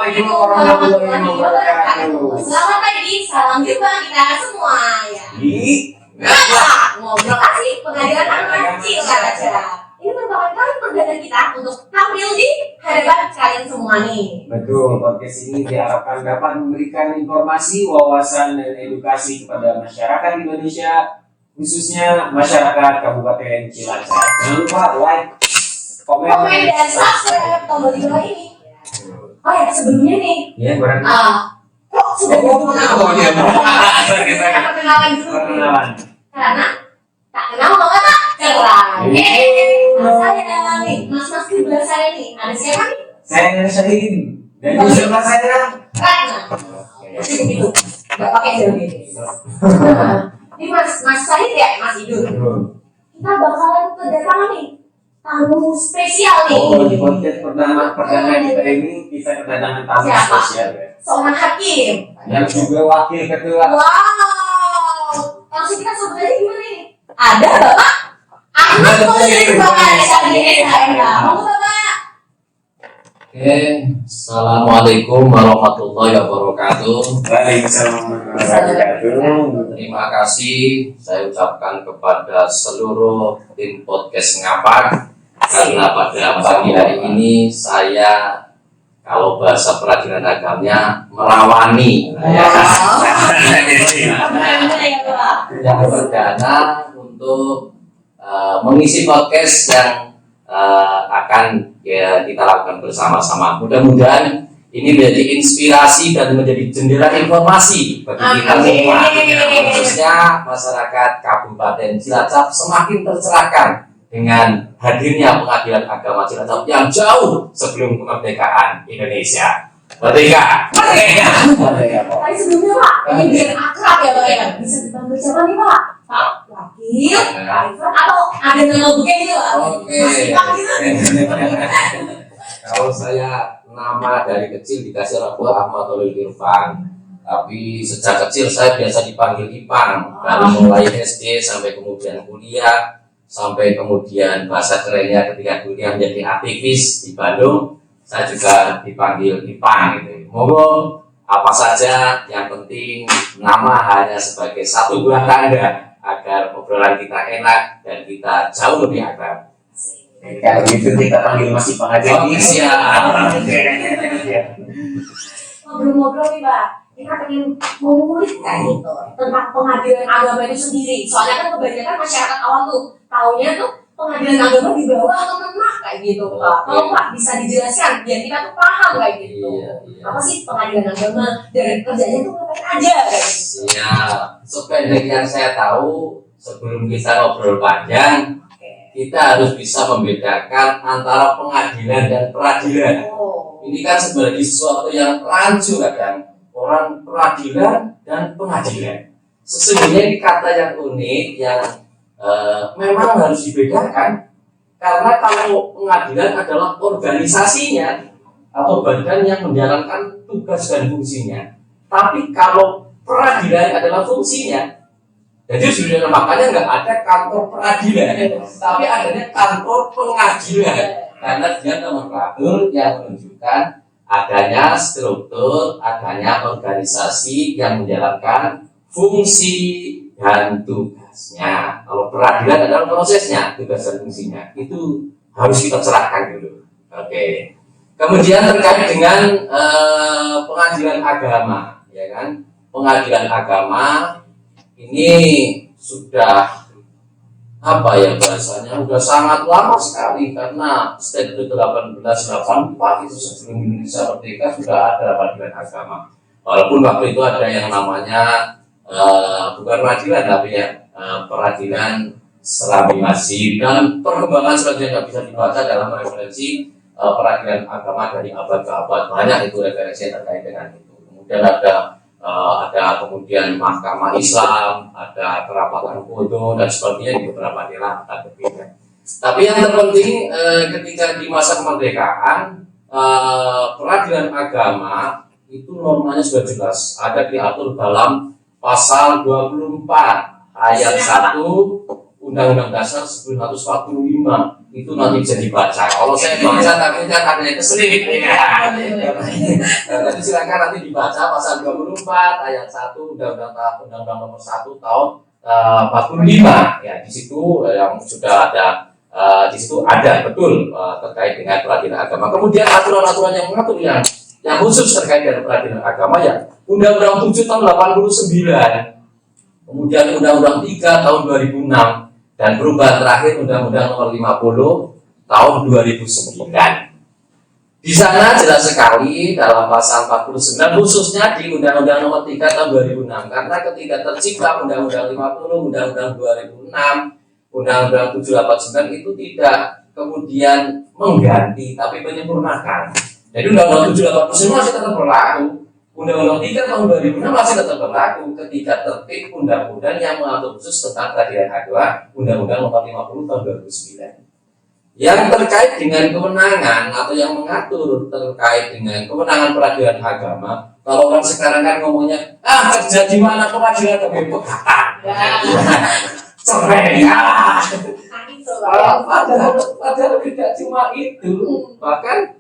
Assalamualaikum warahmatullahi wabarakatuh. Selamat pagi, salam jumpa kita semua ya. Ngobrol asik pengadilan anak Cilacap. Ini merupakan kali perdana kita untuk tampil di hadapan kalian semua nih. Betul, podcast ini diharapkan dapat memberikan informasi, wawasan, dan edukasi kepada masyarakat Indonesia, khususnya masyarakat Kabupaten Cilacap. Jangan lupa like, komen dan subscribe tombol di bawah ini. Oh ya, sebelumnya nih. Ya, berarti. Kok sudah kita perkenalan dulu. Perkenalan. Karena tak kenal maka tak kerang. Saya nih, mas-mas di sebelah saya nih. Ada siapa nih? Saya Syahid. Dan di sebelah saya Ratna. Jadi begitu. Gak pakai jauh ini. Ini mas Syahid ya, Mas Idul. Kita bakalan kedatangan nih tamu spesial nih. Oh, di podcast perdana kita ini kita kedatangan tamu spesial ya. Seorang hakim yang juga wakil ketua. Wow, langsung kita sebut aja gimana nih? Ada Bapak Ahmad Muslim Bapak dari SHMK. Monggo Bapak. Oke, assalamualaikum warahmatullahi wabarakatuh. Waalaikumsalam warahmatullahi wabarakatuh. Terima kasih saya ucapkan kepada seluruh tim podcast Ngapak karena pada pagi hari ini saya kalau bahasa peradilan agamanya merawani yang perdana untuk mengisi podcast yang akan kita lakukan bersama-sama. Mudah-mudahan ini menjadi inspirasi dan menjadi jendela informasi bagi kita semua, khususnya masyarakat Kabupaten Cilacap semakin tercerahkan dengan hadirnya pengadilan agama Cilacap yang jauh sebelum kemerdekaan Indonesia. Merdeka. Tadi sebelumnya Pak, ini biar akrab ya Pak ya. Bisa dipanggil siapa nih Pak? Pak Wakil, Pak Irfan, atau ada nama bukan gitu Pak? Oke. Masih Pak gitu. Kalau saya nama dari kecil dikasih orang tua Ahmad Irfan, tapi sejak kecil saya biasa dipanggil Ipang. Dari mulai SD sampai kemudian kuliah, sampai kemudian bahasa kerennya ketika kuliah menjadi aktivis di Bandung, saya juga dipanggil Ipang gitu. Monggo apa saja, yang penting nama hanya sebagai satu buah tanda agar obrolan kita enak dan kita jauh lebih akrab. Kalau gitu kita panggil Mas Ipang aja. Siap. Ngobrol-ngobrol nih Pak, kita pengen mengulik kayak gitu tentang pengadilan agama itu sendiri. Soalnya kan kebanyakan masyarakat awam tuh taunya tuh pengadilan agama di bawah atau menengah kayak gitu Pak. Kalau Pak bisa dijelaskan biar kita tuh paham kayak gitu. Iya. Apa sih pengadilan agama dan kerjanya tuh ngapain aja guys? Ya, sependek yang saya tahu, sebelum kita ngobrol panjang, kita harus bisa membedakan antara pengadilan dan peradilan. Ini kan sebenarnya sesuatu yang rancu kadang. Orang peradilan dan pengadilan. Sesungguhnya ini kata yang unik yang memang harus dibedakan. Karena kalau pengadilan adalah organisasinya atau badan yang menjalankan tugas dan fungsinya. Tapi kalau peradilan adalah fungsinya. Jadi sebenarnya makanya nggak ada kantor peradilan, tapi adanya kantor pengadilan. Karena dia nomenklatur yang menunjukkan adanya struktur, adanya organisasi yang menjalankan fungsi dan tugasnya. Kalau peradilan adalah prosesnya, tugas dan fungsinya. Itu harus kita cerahkan dulu. Oke. Kemudian terkait dengan pengadilan agama, ya kan? Pengadilan agama ini sudah apa ya bahasanya, sudah sangat lama sekali karena sejak 1884 itu sebelum Indonesia merdeka sudah ada pengadilan agama. Walaupun waktu itu ada yang namanya bukan peradilan tapi ya peradilan Selami Masjid, dan perkembangan selanjutnya bisa dibaca dalam referensi peradilan agama dari abad ke abad, banyak itu referensi yang terkait dengan itu. Kemudian ada kemudian Mahkamah Islam, ada Kerapatan Kodo dan sebagainya di beberapa daerah ada berbeda. Tapi yang terpenting ketika di masa kemerdekaan peradilan agama itu normanya sudah jelas, ada diatur dalam pasal 24 ayat 1 Undang-Undang Dasar 1945 itu nanti bisa dibaca. Kalau saya baca takutnya ada keselip ya. Nanti silakan nanti dibaca pasal 24 ayat 1 Undang-Undang Nomor 1 tahun 45 ya. Di situ yang sudah ada di situ ada betul terkait dengan peradilan agama. Kemudian aturan-aturan yang mengatur yang khusus terkait dengan peradilan agama ya Undang-Undang 7 tahun 89, kemudian Undang-Undang 3 tahun 2006, dan perubahan terakhir Undang-Undang Nomor 50 tahun 2009. Di sana jelas sekali dalam pasal 49 khususnya di Undang-Undang Nomor 3 tahun 2006, karena ketika tercipta Undang-Undang 50, Undang-Undang 2006, Undang-Undang 789 itu tidak kemudian mengganti tapi menyempurnakan. Jadi Undang-Undang 789 masih tetap berlaku. Undang-Undang 3 tahun 2006 masih tetap berlaku ketika tertib undang-undang yang mengatur khusus tentang peradilan agama Undang-Undang Nomor 50 tahun 2009. Yang terkait dengan kewenangan atau yang mengatur terkait dengan kewenangan peradilan agama, kalau orang sekarang kan ngomongnya, kerja di mana peradilan agama cerai ya. Padahal tidak cuma itu, bahkan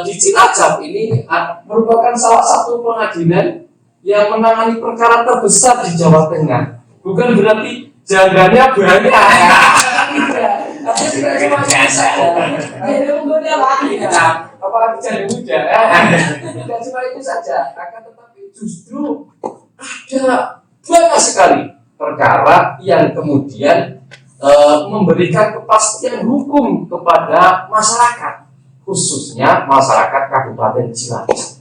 di Cilacap ini merupakan salah satu pengadilan yang menangani perkara terbesar di Jawa Tengah. Bukan berarti jaganya banyak. Tidak cuma biasa. Apalagi jadi muda. Tidak cuma itu saja. Akan tetapi justru ada banyak sekali perkara yang kemudian memberikan kepastian hukum kepada masyarakat, khususnya masyarakat Kabupaten Cilacap.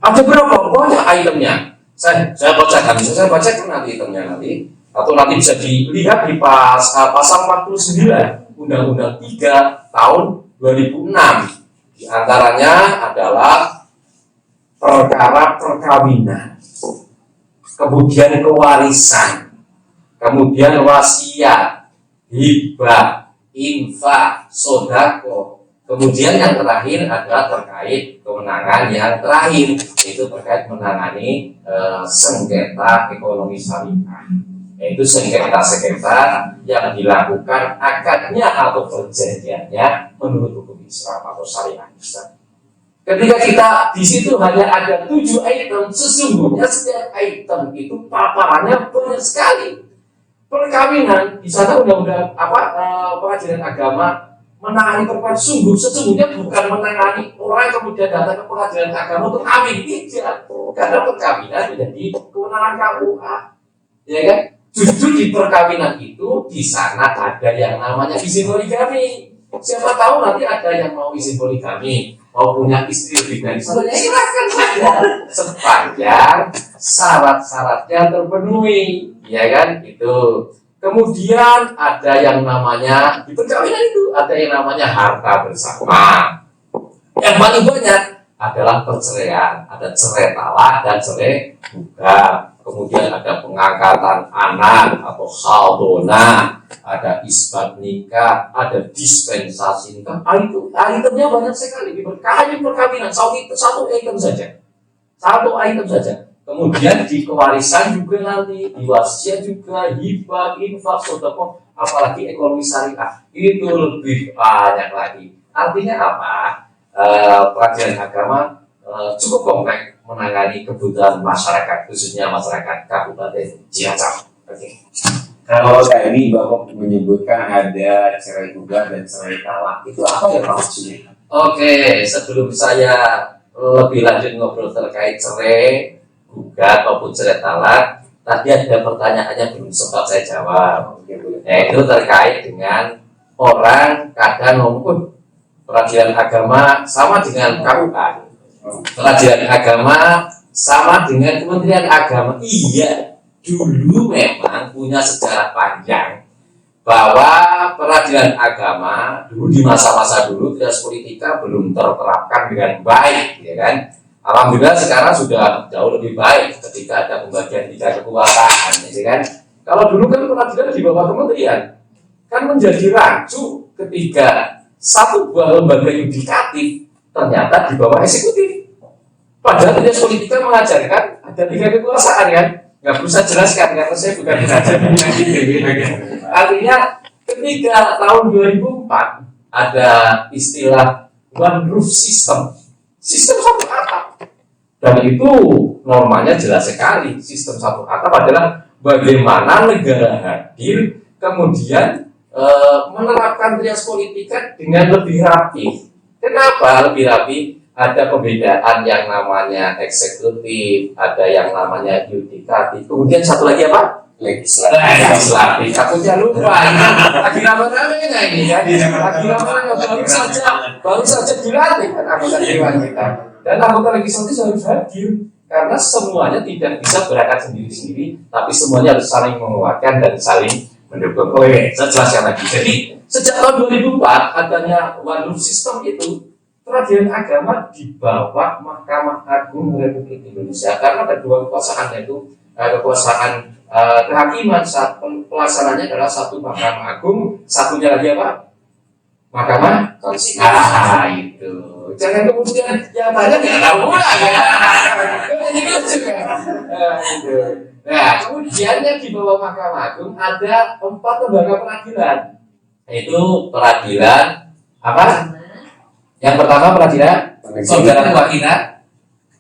Ada berapa banyak itemnya? Saya bacakan nanti itemnya nanti, atau nanti bisa dilihat di pasal 49 Undang-Undang 3 tahun 2006. Di antaranya adalah perkara perkawinan, kemudian kewarisan, kemudian wasiat, hibah, infak, sodako. Kemudian yang terakhir adalah terkait kewenangan yang terakhir, yaitu terkait menangani sengketa ekonomi syariah, yaitu sengketa yang dilakukan akadnya atau perjanjiannya menurut hukum Islam atau syariah Islam. Ketika kita di situ hanya ada 7 item, sesungguhnya setiap item itu paparannya banyak sekali. Perkawinan di sana undang-undang peradilan agama menangani perkara sesungguhnya bukan menangani orang yang kemudian datang ke pengadilan agama untuk kawin, tidak, karena perkawinan menjadi kewenangan KUA, ya kan? Justru di perkawinan itu di sana ada yang namanya izin poligami. Siapa tahu nanti ada yang mau izin poligami, mau punya istri lebih dari satu, silakan saja sepanjang syarat-syaratnya terpenuhi, ya kan? Itu. Kemudian ada yang namanya di perkawinan itu ada yang namanya harta bersama. Yang paling banyak adalah perceraian, ada cerai talak dan cerai buka. Kemudian ada pengangkatan anak atau haldona, ada isbat nikah, ada dispensasi nikah. Itemnya banyak sekali. Hanya perkawinan satu item saja. Kemudian di kewarisan juga nanti, di wasiat juga, hibah, infak, sedekah, apalagi ekonomi syariah itu lebih banyak lagi. Artinya apa? Peradilan agama cukup kompleks menangani kebutuhan masyarakat, khususnya masyarakat Kabupaten Cilacap. Oke. Kalau tadi Bapak menyebutkan ada cerai gugat dan cerai talak, itu apa ya Pak maksudnya? Oke, sebelum saya lebih lanjut ngobrol terkait cerai gugat maupun cerai talak, tadi ada pertanyaan yang belum sempat saya jawab, yaitu terkait dengan orang kadang ngomong peradilan agama sama dengan KUA, peradilan agama sama dengan Kementerian Agama. Iya, dulu memang punya sejarah panjang bahwa peradilan agama dulu di masa-masa dulu Trias Politika belum terterapkan dengan baik, ya kan? Alhamdulillah sekarang sudah jauh lebih baik ketika ada pembagian 3 kekuasaan, ya kan? Kalau dulu kan peradilan di bawah kementerian, kan menjadi rancu ketika satu buah lembaga yudikatif ternyata di bawah eksekutif. Padahal Trias Politika mengajarkan ada 3 kekuasaan kan? Nggak bisa jelaskan karena saya bukan pengajar. Artinya ketika tahun 2004 ada istilah one roof system, sistem satu atap, dan itu normanya jelas sekali. Sistem satu atap adalah bagaimana negara hadir kemudian menerapkan trias politika dengan lebih rapi. Kenapa lebih rapi? Ada pembedaan yang namanya eksekutif, ada yang namanya yudikatif, kemudian satu lagi apa? Legislatif. Takutnya lupa. Lagi rame-ramenya ini kan. Lagi rame-ramenya baru saja dilatih kan anggota dewan kita. Dan anggota legislatif harus hadir karena semuanya tidak bisa berangkat sendiri-sendiri, tapi semuanya harus saling menguatkan dan saling mendukung. Oke, saya jelaskan lagi. Jadi sejak tahun 2004 adanya one roof system itu, peradilan agama di bawah Mahkamah Agung Republik Indonesia karena ada dua kekuasaan, yaitu kekuasaan kehakiman. Saat pelaksananya adalah satu Mahkamah Agung, satunya lagi apa? Mahkamah Konstitusi. Itu. Jangan kemudian yang banyak nggak tahu pula ya. Nah, kemudiannya di bawah Mahkamah Agung ada 4 lembaga peradilan, yaitu peradilan apa? Yang pertama peradilan saudara kewakilan,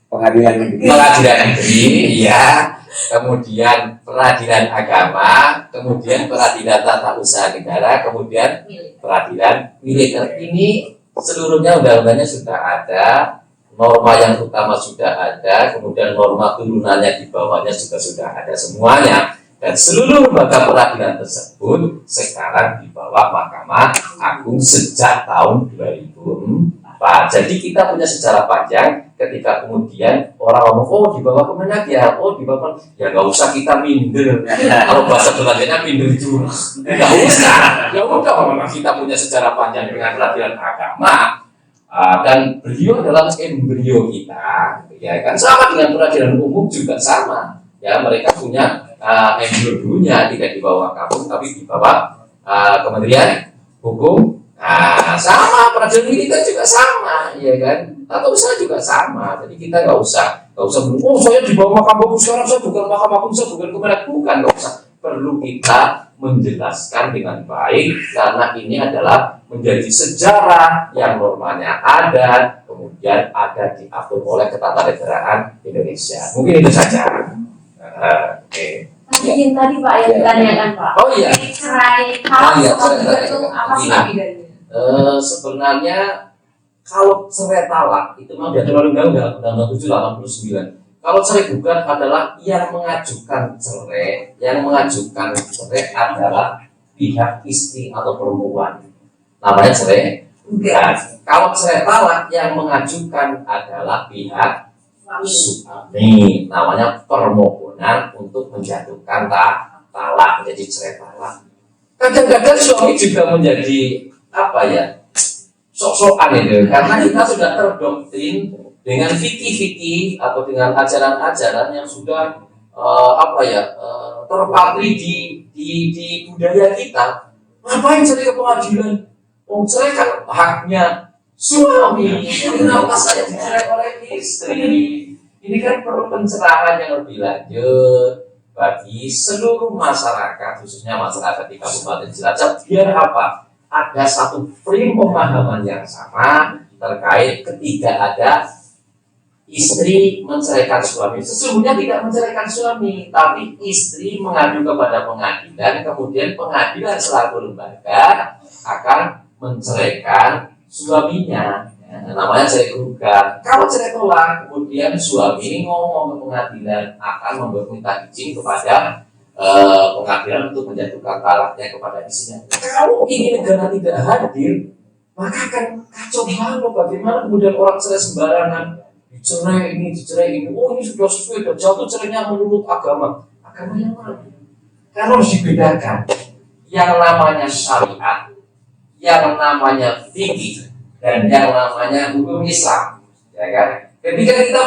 Pengadilan negeri. Pengadilan negeri, ya. Kemudian peradilan agama, kemudian peradilan tata usaha negara, kemudian peradilan militer. Ini seluruhnya undang-undangnya sudah ada, norma yang utama sudah ada, kemudian norma turunannya di bawahnya juga sudah ada semuanya. Dan seluruh lembaga peradilan tersebut sekarang di bawah Mahkamah Agung sejak tahun 2004. Jadi kita punya sejarah panjang. Ketika kemudian orang ngomong, oh di bawah Kemenak ya, oh di bawah, ya nggak usah kita minder. Kalau bahasa Belandanya minder itu nggak usah. Ya udah, kita punya sejarah panjang dengan peradilan agama, dan beliau adalah embrio kita, ya kan, sama dengan peradilan umum juga sama. Ya, mereka punya embrio dulunya tidak di bawah Kapolri tapi di bawah Kementerian Hukum. Nah, sama peradilan militer juga sama, ya kan? Atau usaha juga sama. Jadi kita nggak usah oh saya di bawah Mahkamah Agung sekarang, saya bukan Mahkamah Agung, saya bukan Kemenak, bukan, nggak usah. Perlu kita menjelaskan dengan baik karena ini adalah menjadi sejarah yang normanya ada, kemudian ada diatur oleh ketatanegaraan Indonesia. Mungkin itu saja. Oke. Yang tadi Pak yang ditanyakan Pak. Oh iya. Cerai kalau cerai. itu apa sih bedanya? Sebenarnya kalau cerai talak itu memang diatur oleh Undang-Undang 7/89. Kalau cerai gugat adalah yang mengajukan cerai, adalah pihak istri atau perempuan. Namanya cerai gugat. Kalau cerai talak yang mengajukan adalah pihak suami. Namanya permohonan untuk menjatuhkan talak, menjadi cerai talak. Kadang-kadang suami juga menjadi apa ya? Sok-sokan itu, karena kita sudah terdoktrin dengan fikih-fikih atau dengan ajaran-ajaran yang sudah terpatri di budaya kita. Ngapain cerai ke pengadilan? Cerai kan haknya suami. Kenapa saya dicerai oleh istri? Ini kan perlu pencerahan yang lebih lanjut bagi seluruh masyarakat, khususnya masyarakat di Kabupaten Cilacap, biar apa? Ada satu frame pemahaman yang sama terkait ketika ada istri menceraikan suami. Sesungguhnya tidak menceraikan suami, tapi istri mengadu kepada pengadilan, kemudian pengadilan selaku lembaga akan menceraikan suaminya. Namanya cerai gugat. Kalau cerai tolak, kemudian suami ini ngomong ke pengadilan akan meminta izin kepada pengadilan untuk menjatuhkan talaknya kepada istrinya. Kalau ini negara tidak hadir, maka akan kacau balau. Bagaimana kemudian orang cerai sembarangan, dicerai ini, oh ini sudah sesuai, sudah jatuh cerainya menurut agama yang mana? Karena harus dibedakan yang namanya syariat, yang namanya fikih, dan yang namanya hukum Islam, ya kan? Ketika kita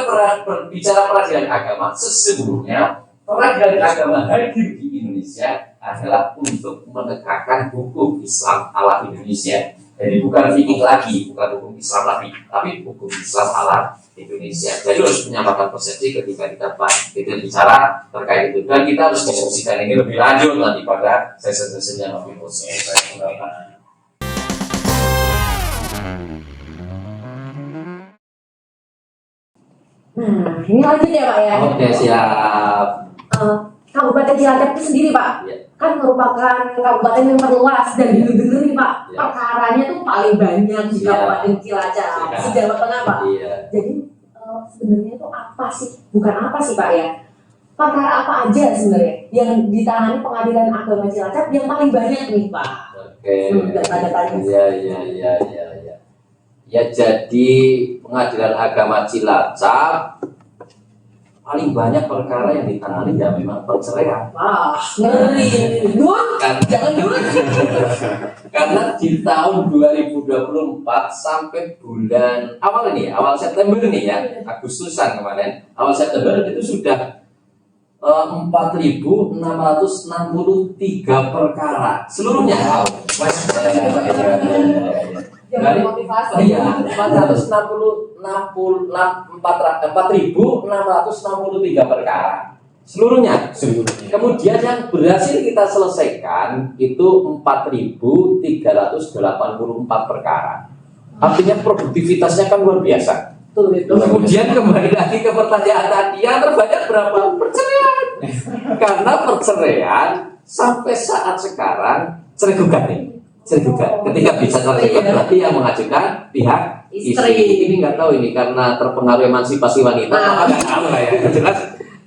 berbicara peradilan agama, sesungguhnya peradilan agama hadir di Indonesia adalah untuk menegakkan hukum Islam ala Indonesia. Jadi bukan fikih lagi, bukan hukum Islam lagi, tapi hukum Islam ala Indonesia. Jadi harus menyamakan persepsi ketika kita bicara terkait itu, dan kita harus diskusikan ini lebih lanjut nanti pada sesi-sesi yang lebih khusus. Ini lanjut ya Pak ya. Oke, siap. Kabupaten Cilacap itu sendiri Pak, Ya. kan merupakan kabupaten yang terluas dan dengar nih Pak, Ya. perkaranya tuh paling banyak di Ya. Kabupaten Cilacap, Ya. di Jawa Tengah Pak. Iya. Jadi sebenarnya itu apa sih? Bukan apa sih Pak ya? Perkara apa aja sebenarnya yang ditangani Pengadilan Agama Cilacap yang paling banyak nih Pak? Oke. Data-datanya. Iya. Ya, jadi Pengadilan Agama Cilacap paling banyak perkara yang ditangani ya memang perceraian. Wah, ngeri. Dun, jangan dun. Karena di tahun 2024 sampai bulan awal ini, awal September ini ya, Agustusan kemarin, awal September itu sudah 4.663 perkara seluruhnya. Jangan motivasi. Iya, 4.663 perkara seluruhnya. Kemudian yang berhasil kita selesaikan itu 4.384 perkara. Artinya produktivitasnya kan luar biasa. Kemudian kembali lagi ke pertanyaan tadi, yang terbanyak berapa? Perceraian. Karena perceraian sampai saat sekarang cerai gugat nih. Cerai gugat. Ketika bisa cerai gugat berarti yang mengajukan pihak istri. Ini nggak tahu ini karena terpengaruh emansipasi wanita. Nggak tahu lah ya. Jelas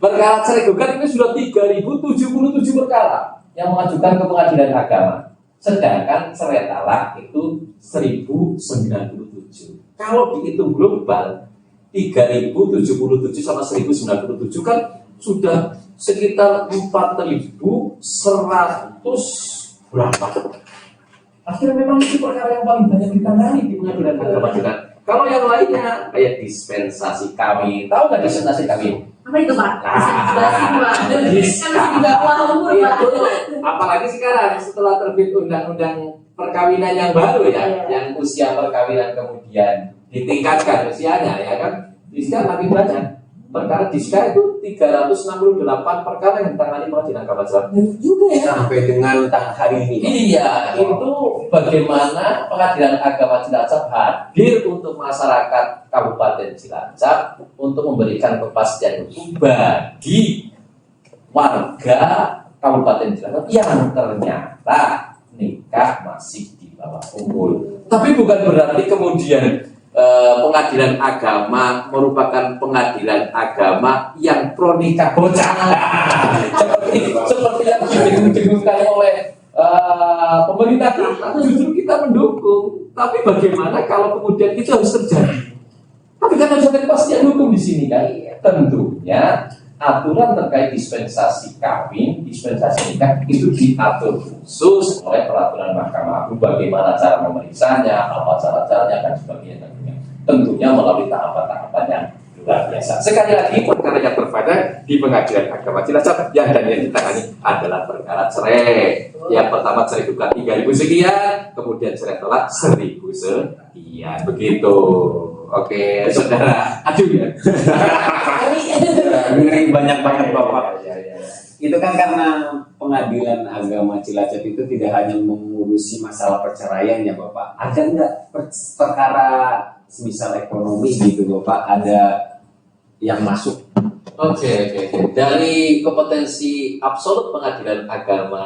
perkara cerai gugat ini sudah 3.077 perkara yang mengajukan ke Pengadilan Agama. Sedangkan cerai talak itu 1.097. Kalau dihitung global 3.077 sama 1.097 kan sudah sekitar 4.100 berapa? Akhirnya memang itu perkara yang paling banyak ditangani di Pengadilan Agama Cilacap. Kalau yang lainnya kayak dispensasi kawin, tahu nggak dispensasi kawin? Apa itu Pak? Kan masih di bawah umur Pak. Apalagi sekarang setelah terbit undang-undang perkawinan yang baru ya, yang usia perkawinan kemudian ditingkatkan usianya ya kan, diska makin banyak. Perkara diska itu 368 perkara yang ditangani Pengadilan Agama Cilacap. Juga ya. Sampai dengan hari ini. Iya, itu bagaimana Pengadilan Agama Cilacap hadir untuk masyarakat Kabupaten Cilacap untuk memberikan kepastian hukum bagi warga Kabupaten Cilacap yang ternyata nikah masih di bawah umur. Tapi bukan berarti kemudian Pengadilan Agama merupakan pengadilan agama yang pro nikah bocah. seperti yang didengung-dengungkan oleh pemerintah kita, justru kita mendukung. Tapi bagaimana kalau kemudian itu harus terjadi? Tapi kan harus ada kepastian hukum di sini kan? Tentunya aturan terkait dispensasi kawin, dispensasi nikah itu diatur khusus oleh peraturan Mahkamah Agung. Bagaimana cara memeriksanya, apa cara-caranya dan sebagainya. Tentunya melalui tahapan-tahapan yang luar biasa. Sekali lagi perkara yang terbanyak di Pengadilan Agama Cilacap yang ditangani adalah perkara cerai. Yang pertama cerai gugat 3.000 sekian, kemudian cerai talak 1.000 sekian. Begitu. Oke, saudara. Aduh ya. Ngeri banyak-banyak Bapak. Ya. Itu kan karena Pengadilan Agama Cilacap itu tidak hanya mengurusi masalah perceraian ya Bapak. Ada enggak perkara semisal ekonomi gitu Bapak, ada yang masuk? Oke. Dari kompetensi absolut Pengadilan Agama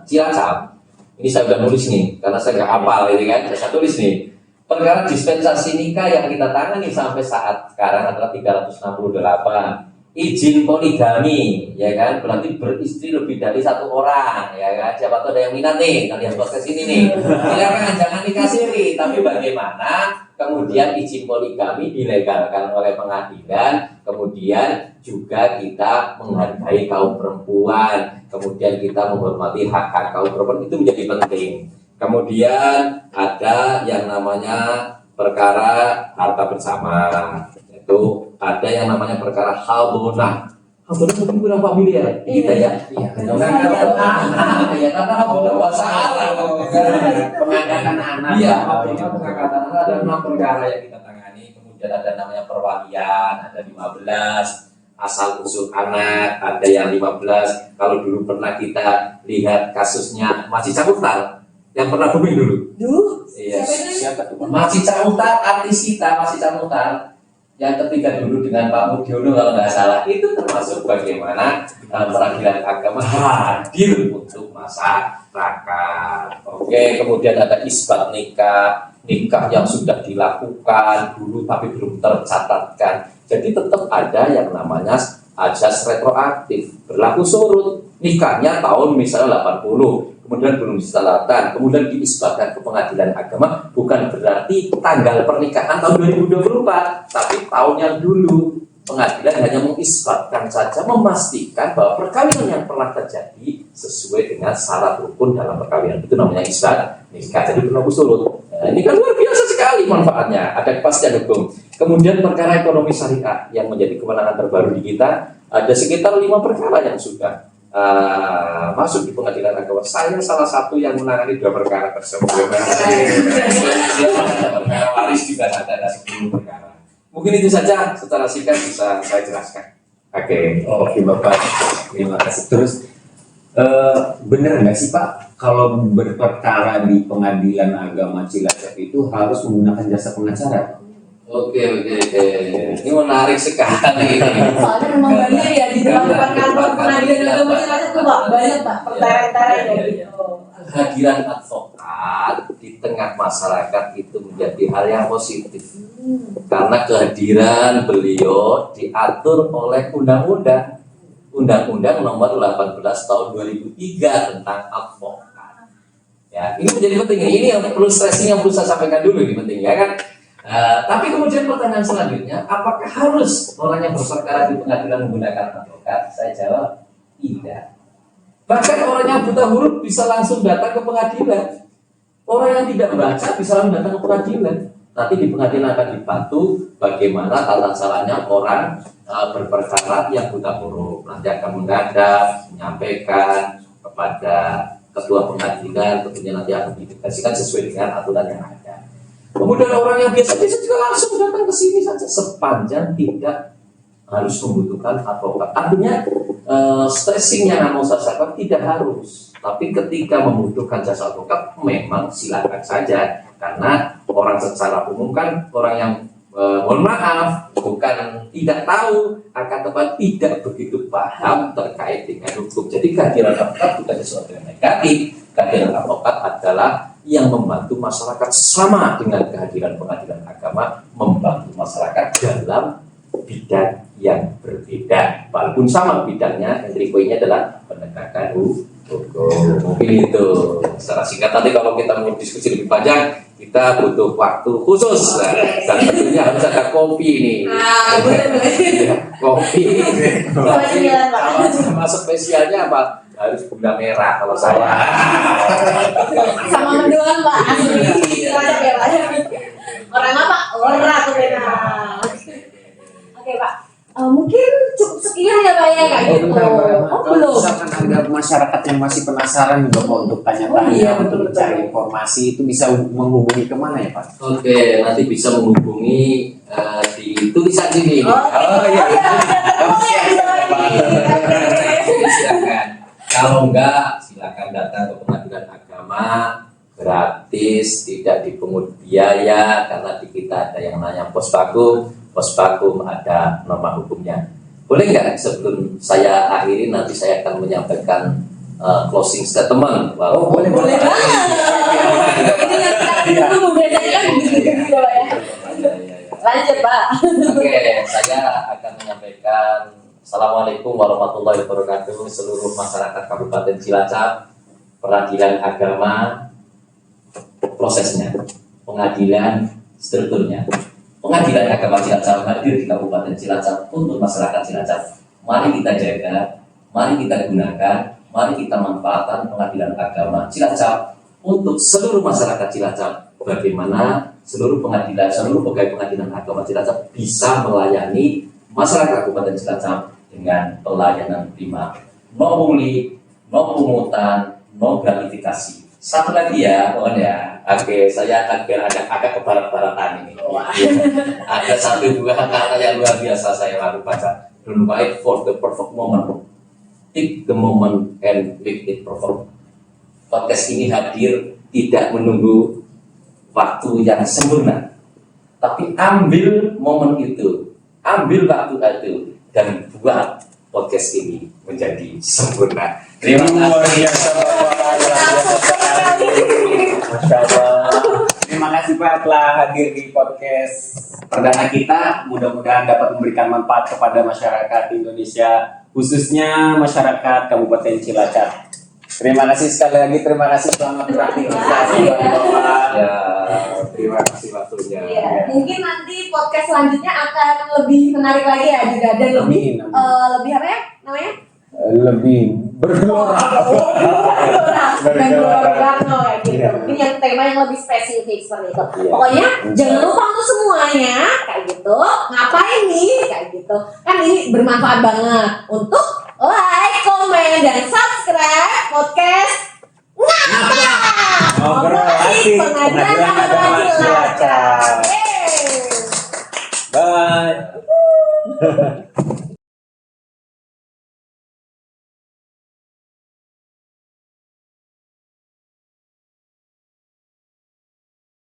Cilacap, ini saya udah nulis nih, karena saya nggak hafal ini kan, saya tulis nih. Perkara dispensasi nikah yang kita tangani sampai saat sekarang adalah 368. Izin poligami, ya kan, berarti beristri lebih dari satu orang, ya kan. Siapa tahu ada yang minat nih, kalian podcast ini nih. Silakan, jangan nikah siri, tapi bagaimana kemudian izin poligami dilegalkan oleh pengadilan, kemudian juga kita menghargai kaum perempuan, kemudian kita menghormati hak-hak kaum perempuan, itu menjadi penting. Kemudian ada yang namanya perkara harta bersama, itu ada yang namanya perkara hal Abang mungkin kurang familiar kita ya. Iya. Karena abang bahasa Arab. Pengangkatan anak. Iya, pengangkatan anak ada 6 perkara yang kita tangani. Kemudian ada namanya perwalian, ada 15. Asal usul anak, ada yang 15. Kalau dulu pernah kita lihat kasusnya Masih Camutar, yang pernah booming dulu. Iya. Siapa tuh? Masih Camutar, artis kita Masih Camutar yang ketiga dulu dengan Pak Mudiono kalau nggak salah, itu termasuk bagaimana peradilan agama hadir untuk masyarakat. Oke, kemudian ada isbat nikah yang sudah dilakukan dulu tapi belum tercatatkan. Jadi tetap ada yang namanya ajas retroaktif, berlaku surut. Nikahnya tahun misalnya 80, kemudian belum dicatatkan, kemudian diisbatkan ke pengadilan agama, bukan berarti tanggal pernikahan tahun 2024, tapi tahun yang dulu. Pengadilan hanya mengisbatkan saja, memastikan bahwa perkawinan yang pernah terjadi sesuai dengan syarat rukun dalam perkawinan. Itu namanya isbat nikah, jadi berlaku surut. Nah, ini kan luar biasa sekali manfaatnya, ada kepastian hukum. Kemudian perkara ekonomi syariah yang menjadi kewenangan terbaru di kita, ada sekitar 5 perkara yang sudah masuk di pengadilan agama. Saya salah satu yang menangani 2 perkara tersebut. Perkara waris juga ada 10 perkara. Mungkin itu saja secara singkat bisa saya jelaskan. Oke Bapak, terima kasih. Terus benar nggak sih Pak kalau berperkara di pengadilan agama Cilacap itu harus menggunakan jasa pengacara? Oke. Ini menarik sekali. Soalnya memang banyak ya di depan kantor pengadilan agama Cilacap tuh Pak, banyak Pak perkara-perkara kayak gitu. Kehadiran advokat di tengah masyarakat itu menjadi hal yang positif. Karena kehadiran beliau diatur oleh Undang-Undang Nomor 18 Tahun 2003 tentang advokat. Ya, ini menjadi penting. Ini yang perlu stressing yang perlu saya sampaikan dulu, ini penting ya kan. Tapi kemudian pertanyaan selanjutnya, apakah harus orang yang berperkara di pengadilan menggunakan advokat? Saya jawab tidak. Bahkan orang yang buta huruf bisa langsung datang ke pengadilan. Orang yang tidak baca bisa langsung datang ke pengadilan. Nanti di pengadilan akan dibantu bagaimana tata caranya orang berperkara yang buta huruf. Nanti akan menghadap, menyampaikan kepada ketua pengadilan, tentunya nanti akan dideklarasikan sesuai dengan aturan yang ada. Kemudian orang yang biasa-biasa juga langsung datang ke sini saja sepanjang tidak harus membutuhkan advokat. Artinya stressing yang mau saya sampaikan tidak harus. Tapi ketika membutuhkan jasa advokat memang silakan saja. Karena orang secara umum kan orang yang mohon maaf bukan tidak tahu, akan tetapi tidak begitu paham terkait dengan hukum. Jadi kehadiran advokat bukan sesuatu yang negatif. Kehadiran advokat adalah yang membantu masyarakat sama dengan kehadiran pengadilan agama membantu masyarakat dalam bidang yang berbeda, walaupun sama bidangnya, entry point-nya adalah penegakan hukum. Mungkin itu secara singkat. Nanti kalau kita mau diskusi lebih panjang, kita butuh waktu khusus dan tentunya harus ada kopi ini. Kopi. Kalau sama spesialnya apa? Harus gula merah kalau saya. Sama mendoan Pak, asli. Ya, Pak. Orang apa? Orang tuh benar. Oke Pak, mungin cukup sekian ya Pak ya kayak gitu. Kalau misalkan ada masyarakat yang masih penasaran juga Pak untuk tanya-tanya, untuk mencari informasi itu bisa menghubungi kemana ya Pak? Oke, nanti bisa menghubungi di tulisan sini. Silakan. Kalau enggak, silakan datang ke pengadilan agama gratis, tidak dipungut biaya karena di kita ada yang namanya Pospakum ada norma hukumnya. Boleh nggak sebelum saya akhiri nanti saya akan menyampaikan closing statement. Boleh banget. Ini yang kita membedakan gitu ya. Lanjut Pak. Oke, saya akan menyampaikan Assalamualaikum warahmatullahi wabarakatuh seluruh masyarakat Kabupaten Cilacap. Peradilan agama prosesnya, pengadilan strukturnya. Pengadilan agama Cilacap hadir di Kabupaten Cilacap untuk masyarakat Cilacap. Mari kita jaga, mari kita gunakan, mari kita manfaatkan pengadilan agama Cilacap untuk seluruh masyarakat Cilacap. Bagaimana seluruh pegawai pengadilan agama Cilacap bisa melayani masyarakat Kabupaten Cilacap dengan pelayanan prima, no pungli, no pungutan, no gratifikasi. Satu lagi ya, mohon ya, saya agar agak ke barat-baratan ini. Ada satu buah kata yang luar biasa saya baru baca. Don't wait for the perfect moment, take the moment and make it perfect. Podcast ini hadir tidak menunggu waktu yang sempurna, tapi ambil momen itu, ambil waktu itu, dan buat podcast ini menjadi sempurna. Terima kasih. Masya Allah. Terima kasih Pak telah hadir di podcast perdana kita. Mudah-mudahan dapat memberikan manfaat kepada masyarakat Indonesia, khususnya masyarakat Kabupaten Cilacap. Terima kasih sekali lagi, terima kasih selamat beraktivitas Bapak. Ya, terima kasih waktunya. Iya, mungkin nanti podcast selanjutnya akan lebih menarik lagi ya juga dan lebih Amin, lebih apa ya namanya? Lebih bergelora. Bergelora kayak gitu. Iya. Ini yang tema yang lebih spesifik seperti itu. Iya. Pokoknya jangan lupa untuk semuanya kayak gitu. Ngapain nih kayak gitu? Kan ini bermanfaat banget untuk like, komen, dan subscribe podcast Ngapa? Ngobrol asik, Pengadilan Pengadilan Agama Agama Cilacap. Cilacap.